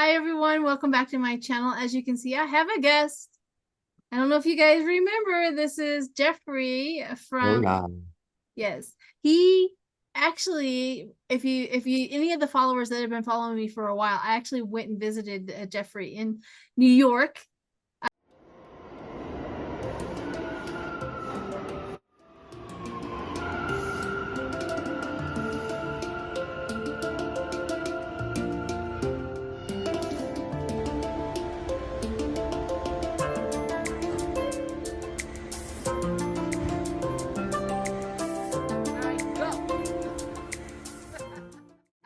Hi everyone, welcome back to my channel. As you can see, I have a guest. I don't know if you guys remember, this is Jeffrey from, Hola. yes, he actually, if you any of the followers that have been following me for a while, I actually went and visited Jeffrey in New York.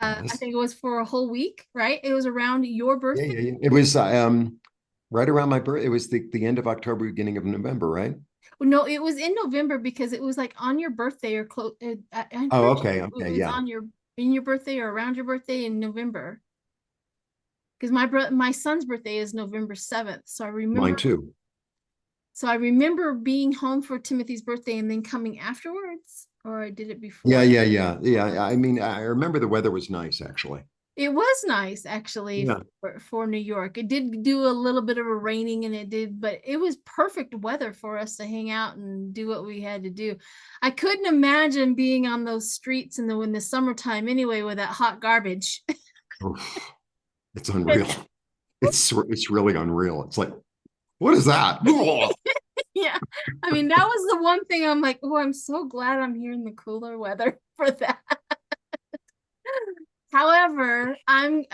I Yes. think it was for a whole week, right? It was around your Yeah, birthday. yeah, yeah. It was right around my birth. It was the end of October, beginning of November, right? Well, no, it was in November because it was like on your birthday or close. I'm Oh, pretty okay, sure it okay, was yeah. on your in your birthday or around your birthday in November. Because my son's birthday is November 7th. Mine too. So I remember being home for Timothy's birthday and then coming afterwards, or I did it Yeah, before. yeah, yeah, yeah. I mean, I remember the weather was nice, actually. It was nice actually Yeah. for New York. It did do a little bit of a raining and it did, but it was perfect weather for us to hang out and do what we had to do. I couldn't imagine being on those streets in the summertime anyway with that hot garbage. Oof, it's unreal. It's really unreal. It's like, what is that? Yeah. I mean, that was the one thing I'm like, oh, I'm so glad I'm here in the cooler weather for that. However, I'm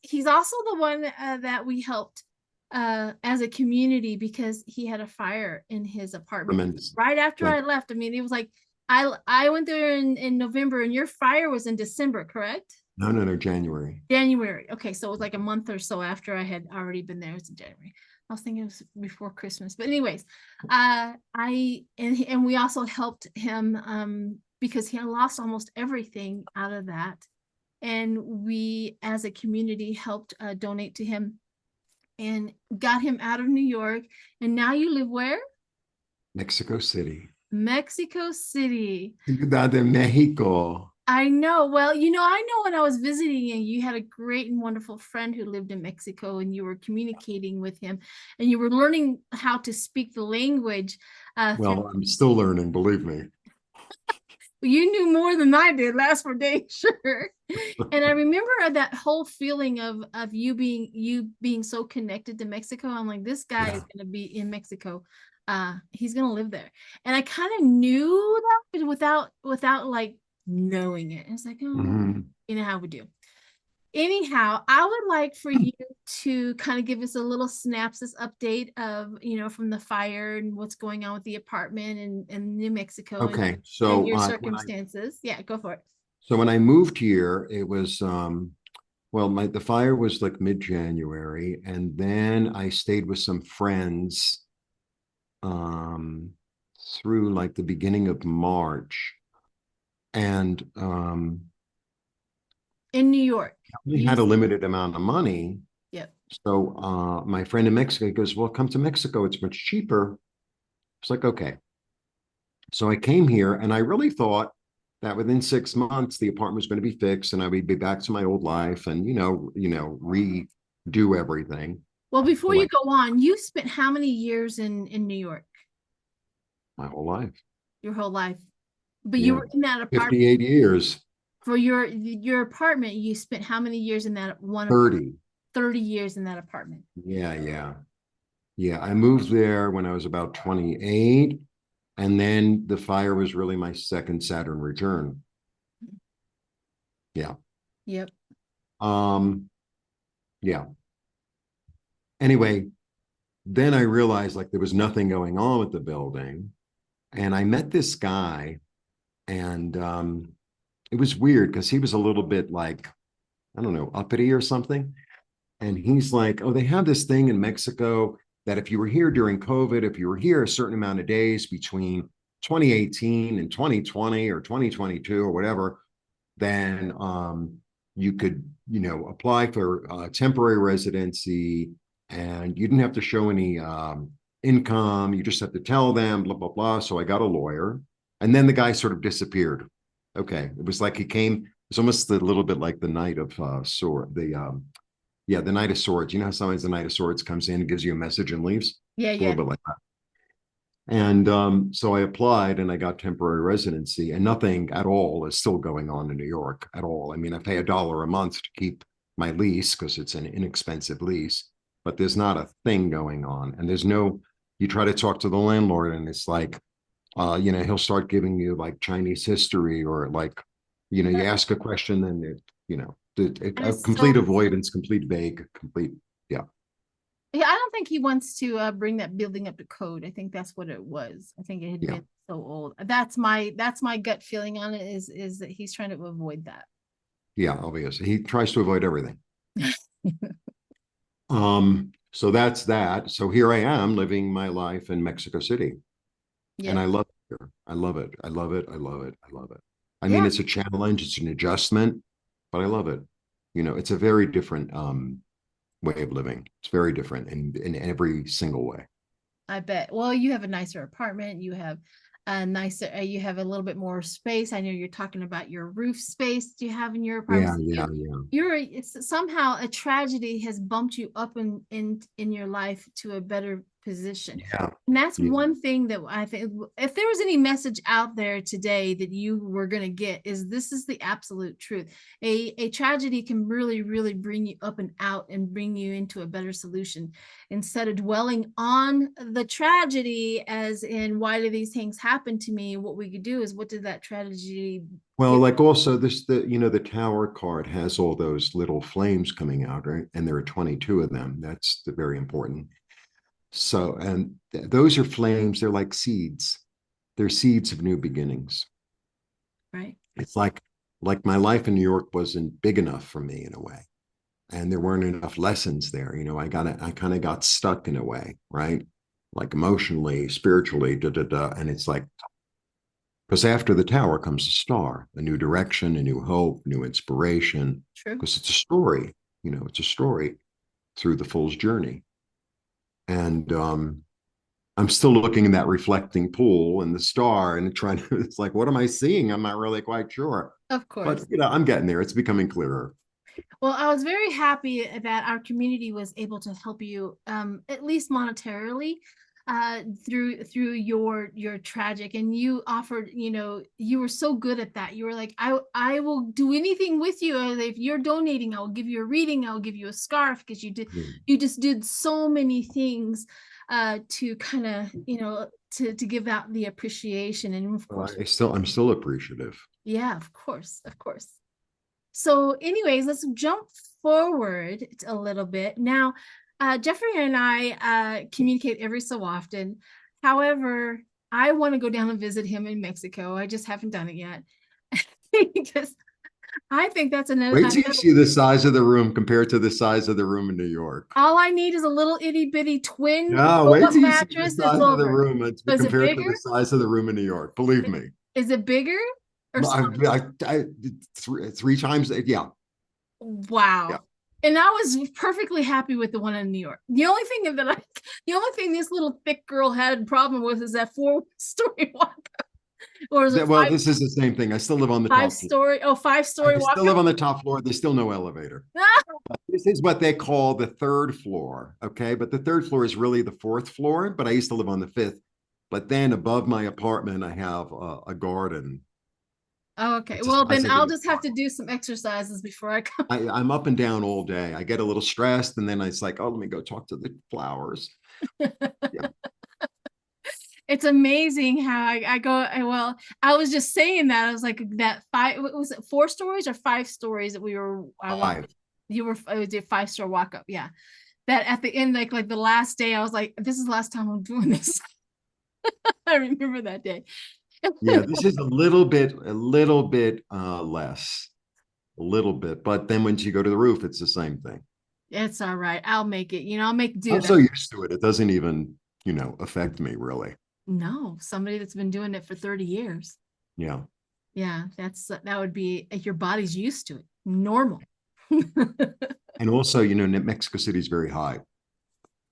he's also the one that we helped as a community because he had a fire in his apartment Tremendous. right after Yeah. I left. I mean, it was like I went there in November and your fire was in December, correct? No, no, no, January. January. Okay, so it was like a month or so after I had already been there. It was in January. I was thinking it was before Christmas. But anyways, and we also helped him because he had lost almost everything out of that. And we as a community helped donate to him and got him out of New York. And now you live where? Mexico City. Mexico City. Ciudad de Mexico. I know. Well, I know when I was visiting and you had a great and wonderful friend who lived in Mexico and you were communicating with him and you were learning how to speak the language through. Well, I'm still learning, believe me. You knew more than I did, last for dang sure. And I remember that whole feeling of you being so connected to Mexico. I'm like, this guy is Yeah. gonna be in Mexico. He's gonna live there. And I kind of knew that but without like knowing it. It's like, oh, Mhm. you know how we do. Anyhow, I would like for you to kind of give us a little synopsis update of, from the fire and what's going on with the apartment and New Mexico and, Okay, and so your when I circumstances. Yeah, go for it. so when I moved here, it was well, the fire was like mid-January, and then I stayed with some friends um through like the beginning of March, and In New York. we You had a limited amount of money. Yep. So my friend in Mexico goes, "Well, come to Mexico, it's much cheaper." It's like, okay. So I came here and I really thought that within 6 months the apartment was going to be fixed and I would be back to my old life and redo everything. Well, before you Like go on, you spent how many years in New York? my whole life. Your whole life. But you Yeah. were in that apartment 58 years, for your apartment. You spent how many years in that one apartment? 30. 30 years in that apartment. Yeah, yeah. Yeah. I moved there when I was about 28. And then the fire was really my second Saturn return. Yeah. Yep. Um, yeah. Anyway, then I realized like there was nothing going on with the building. And I met this guy, and it was weird because he was a little bit like, I don't know, uppity or something. And he's like, oh, they have this thing in Mexico that if you were here during COVID, if you were here a certain amount of days between 2018 and 2020 or 2022 or whatever, then you could, apply for temporary residency and you didn't have to show any income. You just have to tell them, blah, blah, blah. So I got a lawyer. And then the guy sort of disappeared. Okay. It was like he came, it was almost a little bit like the night of Yeah, the Knight of Swords. You know how sometimes the Knight of Swords comes in and gives you a message and leaves? Yeah, It's a little yeah. bit like that. And so I applied and I got temporary residency, and nothing at all is still going on in New York at all. I mean, I pay $1 a month to keep my lease because it's an inexpensive lease, but there's not a thing going on. And there's no, you try to talk to the landlord and it's like, he'll start giving you like Chinese history or like, you ask a question and And a it's complete so, avoidance, complete vague, complete, yeah, yeah, I don't think he wants to bring that building up to code. I think that's what it was. I think it had yeah, been so old. That's my gut feeling on it is that he's trying to avoid that. yeah, obviously. He tries to avoid everything. So that's that. So here I am living my life in Mexico City, and Yep. I love it here. I love it. I love it. I love it. I love it. I mean, Yeah, it's a challenge, it's an adjustment, but I love it. It's a very different way of living. It's very different in every single way. I bet. Well, you have a nicer apartment. You have a nicer, you have a little bit more space. I know you're talking about your roof space that you have in your apartment. Yeah, So yeah, yeah, it's somehow a tragedy has bumped you up in your life to a better position. yeah, And that's yeah. one thing that I think if there was any message out there today that you were going to get is this is the absolute truth. A tragedy can really, really bring you up and out and bring you into a better solution instead of dwelling on the tragedy as in why do these things happen to me. What we could do is what did that tragedy Well, give. like also the tower card has all those little flames coming out, right? And there are 22 of them. That's very important. So, and those are flames. They're like seeds. They're seeds of new beginnings. Right. It's like my life in New York wasn't big enough for me in a way, and there weren't enough lessons there. I kind of got stuck in a way, right? Like emotionally, spiritually, da da da. And it's like because after the tower comes a star, a new direction, a new hope, new inspiration. True. Because it's a story, it's a story through the fool's journey. And I'm still looking in that reflecting pool and the star and trying to, it's like, what am I seeing? I'm not really quite sure. Of But, course. I'm getting there. It's becoming clearer. Well, I was very happy that our community was able to help you, at least monetarily, through your tragic, and you offered, you were so good at that. You were like, I will do anything with you. If you're donating, I will give you a reading. I will give you a scarf because Mm. you just did so many things, to kind of, to give out the appreciation, and of Well, course, I'm still appreciative. yeah, of course, of course. So, anyways, let's jump forward a little bit. Now, Jeffrey and I communicate every so often. However, I want to go down and visit him in Mexico. I just haven't done it yet because I think that's Wait till you see the size of the room compared to the size of the room in New York. all I need is a little itty bitty twin No, roll wait up till you see the mattress. It's size of the over. room. It's Is it compared to bigger? the size of the room in New York. Believe me. Is it bigger or smaller? Three times. Yeah, yeah. Wow. And I was perfectly happy with the one in New York. The only thing this little thick girl had a problem with is that 4-story walk, or is it Well, this is the same thing. I still live on the top floor. 5-story? Oh, 5-story I walk still live up. on the top floor. There's still no elevator. This is what they call the third floor. Okay. But the third floor is really the fourth floor. But I used to live on the fifth. But then above my apartment, I have a garden. Oh, okay. It's the Well, size then of the I'll just have to apartment. do some exercises before I come. I'm up and down all day. I get a little stressed, and then it's like, oh, let me go talk to the flowers. Yeah. It's amazing how I go. Well, I was just saying that I was like that five. Was it 4 stories or 5 stories that we were? I walked. Five. You were. It was a 5-story walk up. Yeah. That at the end, like the last day, I was like, this is the last time I'm doing this. I remember that day. Yeah, this is a little bit less, a little bit. But then once you go to the roof, it's the same thing. It's all right. I'll make it. I'll make do. I'm so used to it. It doesn't even, affect me really. No, somebody that's been doing it for 30 years. Yeah. Yeah, that would be your body's used to it. Normal. And also, Mexico City is very high.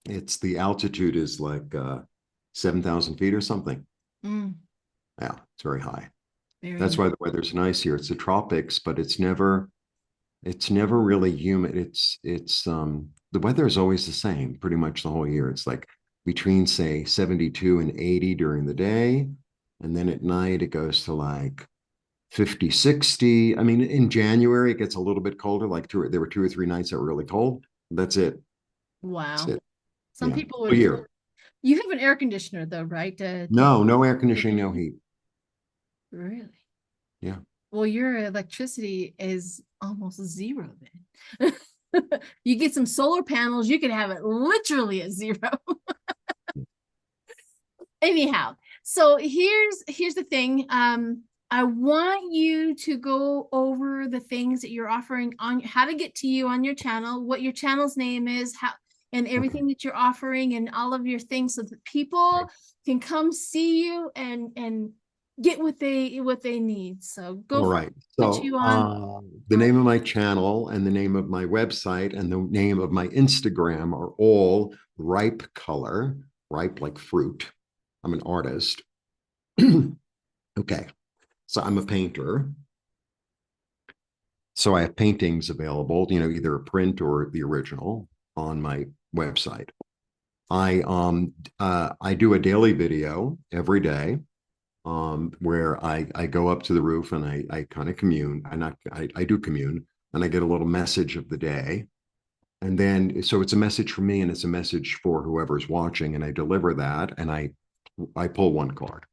It's the altitude is like 7,000 feet or something. Mm, Yeah, it's very high. very That's nice. why the weather's nice here. It's the tropics, but it's never It's never really humid. The weather is always the same pretty much the whole year. It's like between say 72 and 80 during the day. And then at night it goes to like 50, 60. I mean, in January it gets a little bit colder, like there were 2 or 3 nights that were really cold. That's it. That's Wow. it. Some Yeah. people A would, year. you have an air conditioner though, right? No, no air conditioning, no heat. Really? Yeah. Well, your electricity is almost zero then. You get some solar panels, you can have it literally at zero. Anyhow, so here's the thing. I want you to go over the things that you're offering on how to get to you on your channel, what your channel's name is, how and Okay. everything that you're offering and all of your things so that people can come see you and get what they need. So go All for right. put So you on. the name of my channel and the name of my website and the name of my Instagram are all Ripecolor, ripe like fruit. I'm an artist. Okay. So I'm a painter. So I have paintings available, either a print or the original on my website. I do a daily video every day where I go up to the roof and I kind of commune. I do commune and I get a little message of the day. And then so it's a message for me and it's a message for whoever's watching, and I deliver that and I pull one card.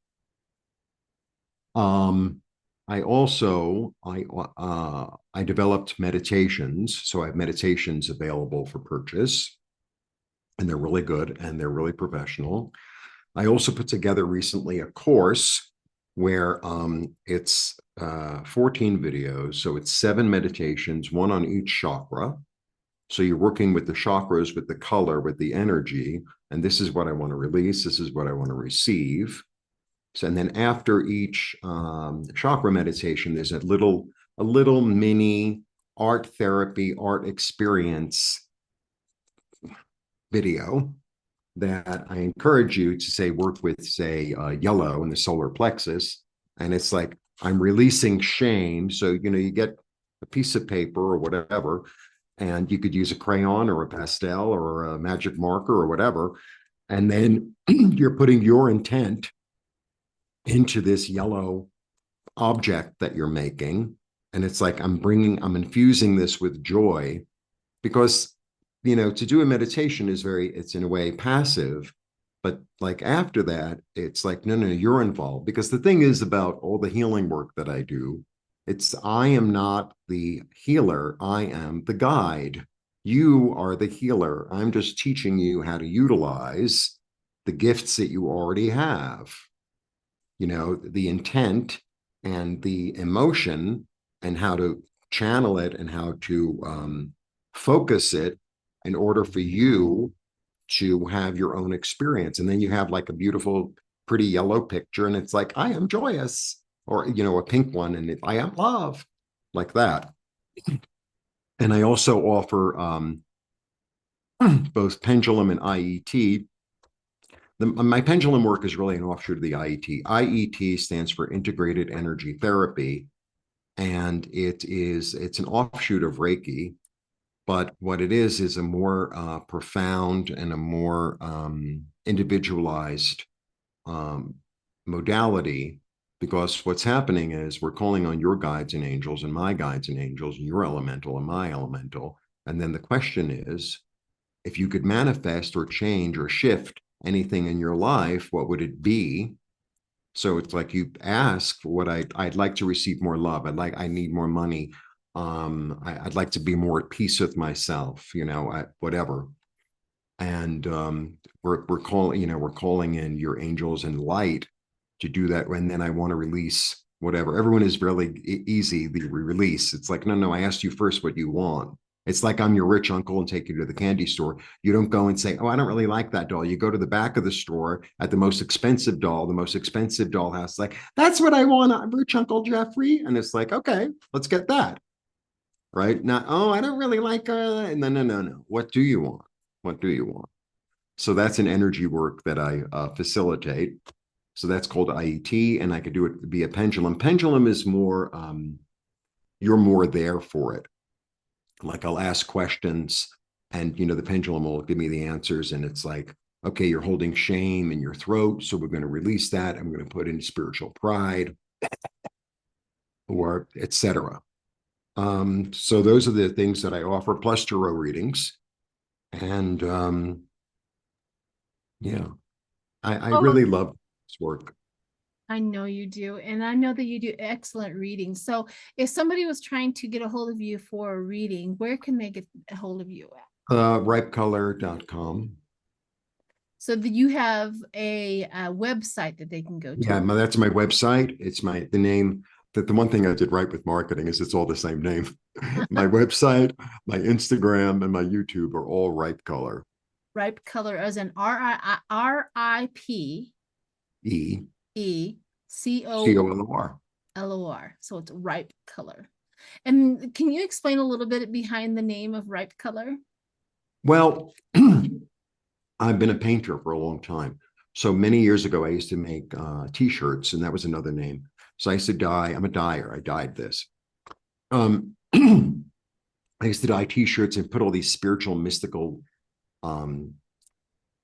Um, I also I developed meditations, so I have meditations available for purchase, and they're really good and they're really professional. I also put together recently a course where it's 14 videos. So it's 7 meditations, one on each chakra. So you're working with the chakras, with the color, with the energy. And this is what I want to release. This is what I want to receive. So, and then after each chakra meditation, there's a little mini art therapy, art experience video that I encourage you to say work with, say, yellow in the solar plexus. And it's like I'm releasing shame. So, you get a piece of paper or whatever, and you could use a crayon or a pastel or a magic marker or whatever. And then you're putting your intent into this yellow object that you're making. And it's like I'm infusing this with joy because to do a meditation it's in a way passive, but like after that it's like no, you're involved, because the thing is about all the healing work that I do, it's I am not the healer, I am the guide. You are the healer. I'm just teaching you how to utilize the gifts that you already have, the intent and the emotion, and how to channel it and how to focus it in order for you to have your own experience. And then you have like a beautiful, pretty yellow picture, and it's like, I am joyous, or, a pink one, and I am love, like that. And I also offer both pendulum and IET. My pendulum work is really an offshoot of the IET. IET stands for Integrated Energy Therapy, and it's an offshoot of Reiki. But what it is a more profound and a more individualized um, modality, because what's happening is we're calling on your guides and angels and my guides and angels and your elemental and my elemental. And then the question is, if you could manifest or change or shift anything in your life, what would it be? So it's like you ask for what I'd like to receive more love. I need more money. I'd like to be more at peace with myself, whatever. And we're calling in your angels and light to do that. And then I want to release whatever. Everyone is really easy, the release. It's like, no, I asked you first what you want. It's like I'm your rich uncle and take you to the candy store. You don't go and say, oh, I don't really like that doll. You go to the back of the store at the most expensive dollhouse. Like, that's what I want. I'm rich Uncle Jeffrey. And it's like, okay, let's get that. Right. Not, oh, I don't really like no. What do you want? What do you want? So that's an energy work that I facilitate. So that's called IET, and I could do it via pendulum. Pendulum is more, you're more there for it. Like I'll ask questions and, the pendulum will give me the answers. And it's like, okay, you're holding shame in your throat. So we're going to release that. I'm going to put in spiritual pride or etc. So those are the things that I offer, plus tarot readings. And yeah, I Oh, really love this work. I know you do. And I know that you do excellent reading. So if somebody was trying to get a hold of you for a reading, where can they get a hold of you at? Ripecolor.com. So that you have a website that they can go Yeah, to. that's my website. It's the name that the one thing I did right with marketing is it's all the same name. My website, my Instagram, and my YouTube are all Ripecolor. Ripecolor as in RIP E E C O COLOR. L O R. So it's Ripecolor. And can you explain a little bit behind the name of Ripecolor? Well, I've been a painter for a long time. So many years ago, I used to make t-shirts, and that was another name. So I used to dye. I'm a dyer. I dyed this. I used to dye t-shirts and put all these spiritual, mystical, um,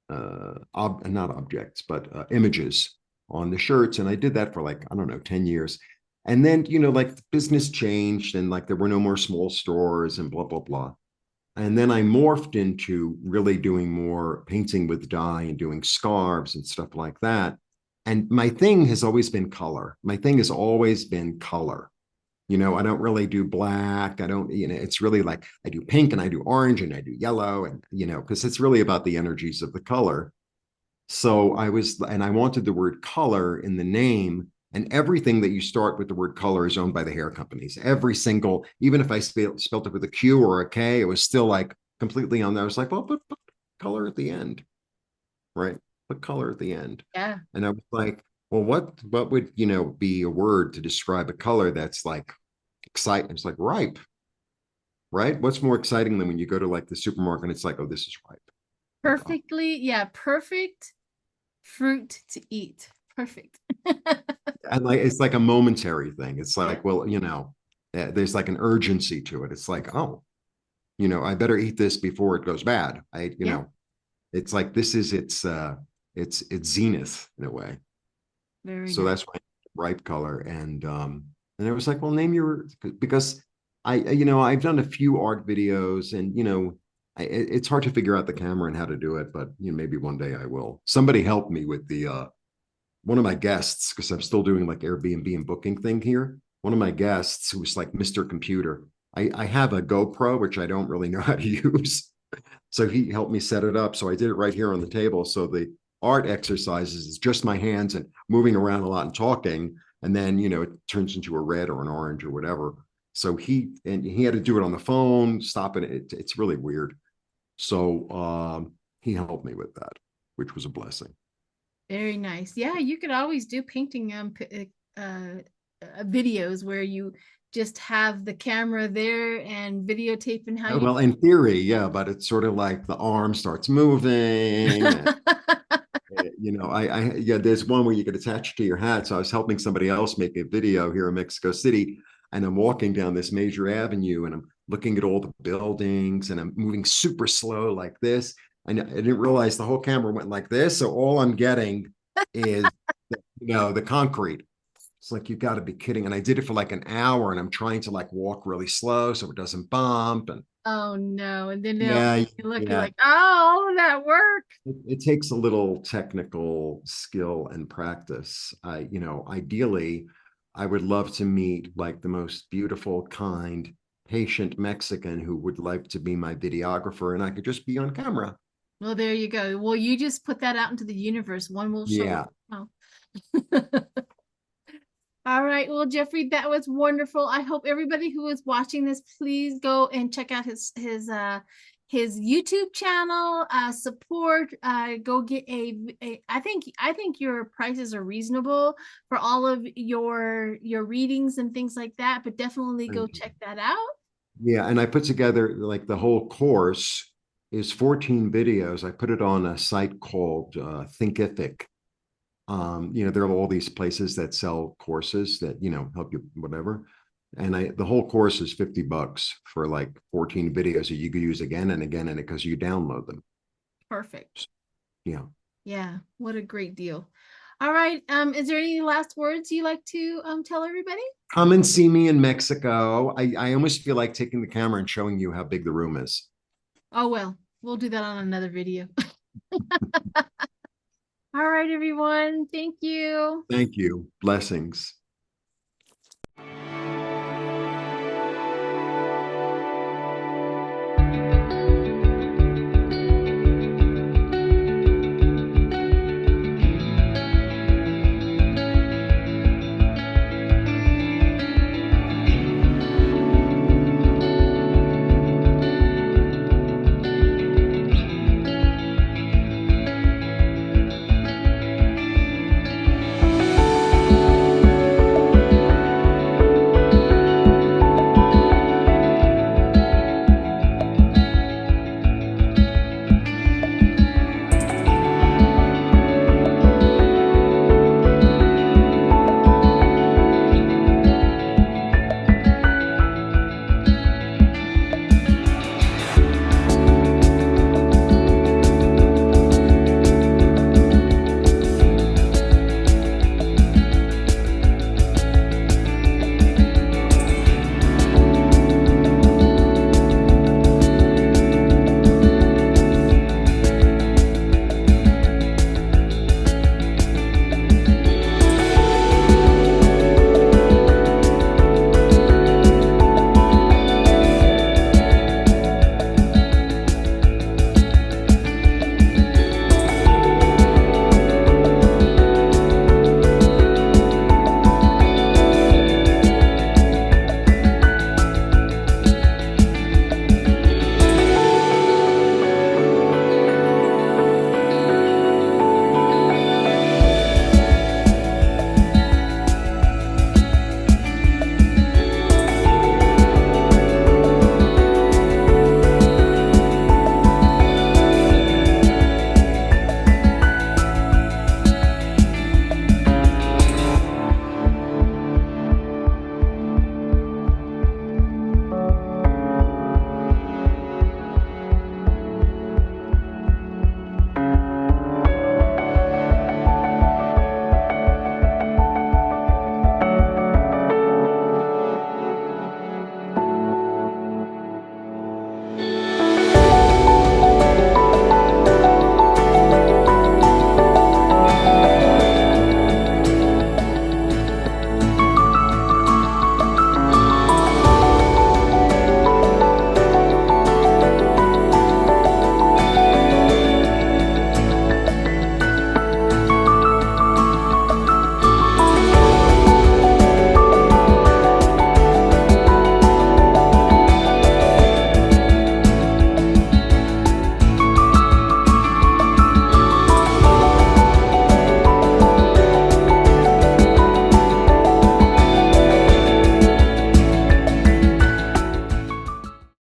not objects, but images on the shirts. And I did that for like, I don't know, 10 years. And then, like business changed and like there were no more small stores and blah, blah, blah. And then I morphed into really doing more painting with dye and doing scarves and stuff like that. And my thing has always been color. My thing has always been color. I don't really do black. I don't, it's really like I do pink and I do orange and I do yellow and, because it's really about the energies of the color. So and I wanted the word color in the name. And everything that you start with the word color is owned by the hair companies. Every single, even if I spelled it with a Q or a K, it was still like completely on there. I was like, well, put color at the end, right? Put color at the end. Yeah. And I was like, well, what would, be a word to describe a color that's like exciting? It's like ripe, right? What's more exciting than when you go to like the supermarket and it's like, oh, this is ripe. Like, oh, Perfectly. Yeah. Perfect fruit to eat. Perfect. and like it's like a momentary thing. It's Yeah. like, well, there's like an urgency to it. It's like, oh, I better eat this before it goes bad. Yeah. It's like this is its zenith in a way. Very So nice. that's why ripe color. And it was like, well, name your because I've done a few art videos and it's hard to figure out the camera and how to do it, but maybe one day I will. Somebody helped me with the one of my guests, because I'm still doing like Airbnb and booking thing here. One of my guests who was like Mr. Computer. I have a GoPro, which I don't really know how to use. So he helped me set it up. So I did it right here on the table. So the art exercises is just my hands and moving around a lot and talking. And then, it turns into a red or an orange or whatever. So he had to do it on the phone, stop it. It's really weird. So he helped me with that, which was a blessing. Very nice. Yeah, you could always do painting videos where you just have the camera there and videotaping how you Well, in theory, yeah, but it's sort of like the arm starts moving. And, yeah, there's one where you could attach it to your hat. So I was helping somebody else make a video here in Mexico City, and I'm walking down this major avenue, and I'm looking at all the buildings, and I'm moving super slow like this. And I didn't realize the whole camera went like this, so all I'm getting is, the concrete. It's like, you got to be kidding. And I did it for like an hour and I'm trying to like walk really slow so it doesn't bump. And Oh no. And then they'll yeah, look, you're yeah, like, oh, that worked. it takes a little technical skill and practice. Ideally, I would love to meet like the most beautiful, kind, patient Mexican who would like to be my videographer and I could just be on camera. Well, there you go. Well, you just put that out into the universe. One will show Yeah. up. Oh. All right. Well, Jeffrey, that was wonderful. I hope everybody who is watching this, please go and check out his YouTube channel, support, go get I think your prices are reasonable for all of your readings and things like that, but definitely go Thank you. check that out. Yeah, and I put together like the whole course is 14 videos. I put it on a site called Thinkific. There are all these places that sell courses that, help you, whatever. And the whole course is $50 for like 14 videos that you could use again and again, and because you download them. Perfect. Yeah. Yeah, what a great deal. All right. Is there any last words you like to tell everybody? Come and see me in Mexico. I almost feel like taking the camera and showing you how big the room is. Oh, well, we'll do that on another video. All right, everyone. Thank you. Thank you. Blessings.